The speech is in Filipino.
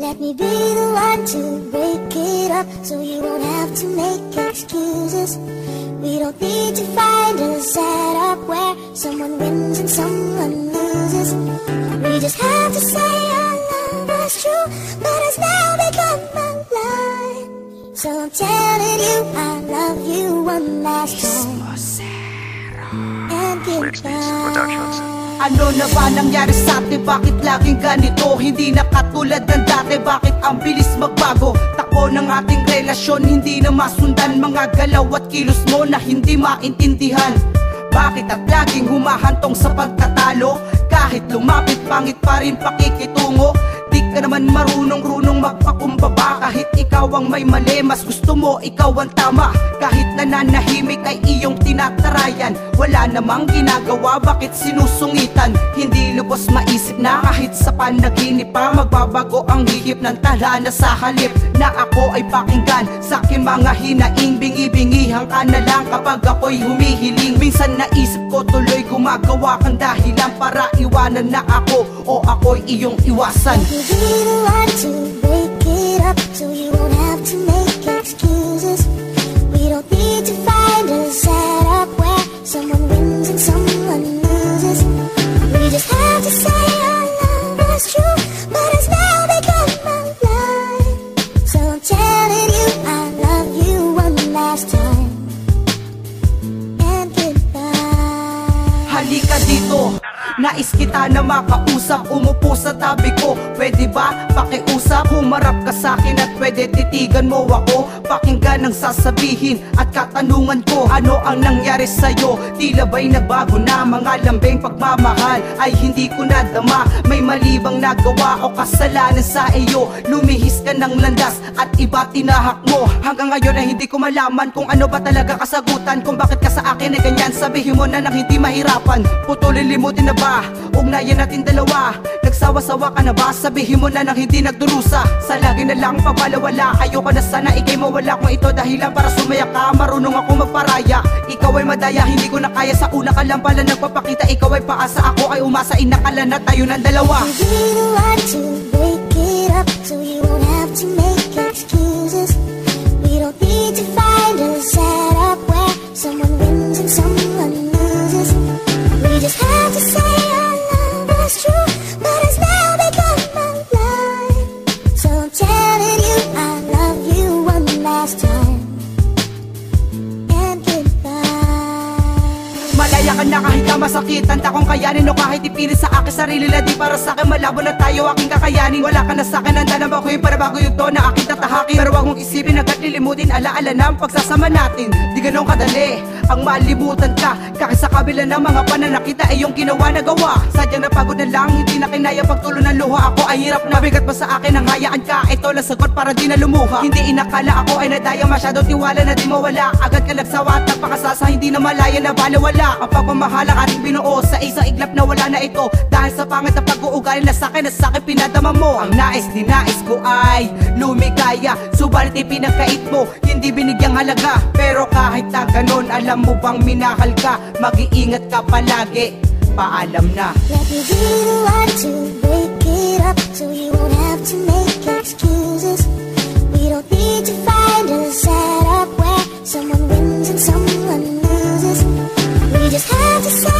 Let me be the one to break it up, so you won't have to make excuses. We don't need to find a setup where someone wins and someone loses. We just have to say our love was true, but has now become a lie. So I'm telling you I love you one last time. And goodbye. Ano na ba nangyari sa atin? Bakit laging ganito? Hindi na katulad ng dati. Bakit ang bilis magbago? Takbo ng ating relasyon, hindi na masundan. Mga galaw at kilos mo na hindi maintindihan. Bakit at laging humahantong sa pagtatalo? Kahit lumapit, pangit pa rin pakikitungo. Di ka naman marunong magpakumbaba. Kahit ikaw ang may mali, mas gusto mo ikaw ang tama. Kahit nananahimik ay iyong tinatarayan. Wala namang ginagawa, bakit sinusungitan? Hindi lubos maisip na kahit sa panaginip pa magbabago ang hihip ng tadhana sa halip na ako ay pakinggan. Sa aking mga hinaing, bingi-bingihan ka na lang kapag ako'y humihiling. Minsan naisip ko tuloy gumagawa kang dahilan para iwanan na ako o ako'y iyong iwasan. Be the one to break it up, so you won't have to make excuses. We don't need to find a setup where someone wins and someone loses. We just have to say our love was true, but it's now become a lie. So I'm telling you I love you one last time. And goodbye. Halika dito, nais kita na makausap. Umupo sa tabi ko, pwede ba pakiusap? Humarap ka sa'kin at pwede titigan mo ako. Pakinggan ang sasabihin at katanungan ko. Ano ang nangyari sa'yo? Tila ba'y nagbago na? Mga lambing pagmamahal ay hindi ko nadama. May mali bang nagawa o kasalanan sa iyo? Lumihis ka ng landas at iba tinahak mo. Hanggang ngayon ay hindi ko malaman kung ano ba talaga kasagutan. Kung bakit ka sa akin ay ganyan, sabihin mo na nang hindi mahirapan. Putulin, limutin na ba? Ugnayan natin dalawa. Nagsawa-sawa ka na ba? Sabihin mo na nang hindi nagdurusa. Sa lagi na lang pabalawala. Ayoko na sana ikay mawala. Kung ito dahilan para sumaya ka, marunong ako magparaya. Ikaw ay madaya, hindi ko na kaya. Sa una ka lang pala nagpapakita. Ikaw ay paasa, ako ay umasa. Inakala na tayo ng dalawa. Be the one to break it up, so you won't have to make excuses. We don't need to find a setup where someone wins and someone loses. We just have to say our love was true, but it's now become a lie. So I'm telling you I love you one last time. And goodbye. Malaya ka na kahit na masakitan. Takong kayanin o kahit ipilit sa akin sarili na di para sa akin. Malabo na tayo aking kakayanin. Wala ka na sa akin, handa na ba ko yung para bago yung tono na aking tatahakin. Pero wag mong isipin agad lilimutin. Alaala na ang pagsasama natin. Di ganun kadali ang malibutan ka. Kahit sa kabila ng mga pananakita ay yung ginawa na gawa. Sadyang napagod na lang, hindi na kinaya pagtulo ng luha. Ako ay hirap na bigat pa sa akin ang hayaan ka. Ito lang sagot para di na lumuha. Hindi inakala ako ay nadaya, masyado tiwala na di mawala. Agad ka nagsawa at nagpakasasa, hindi na malaya na balawala. Ang pagmamahal ang ating binuo sa isang iglap na wala na ito. Dahil sa pangit na pag-uugali na sa'kin pinadama mo. Ang nais ko ay lumigaya, subalit ipinagkait mo, hindi binigyang halaga. Pero kahit na ganun, alam mo bang minahal ka? Mag-iingat ka palagi, paalam na. Let me be the one to break it up, so you won't have to make excuses. We don't need to find a setup where someone wins and someone loses. We just have to say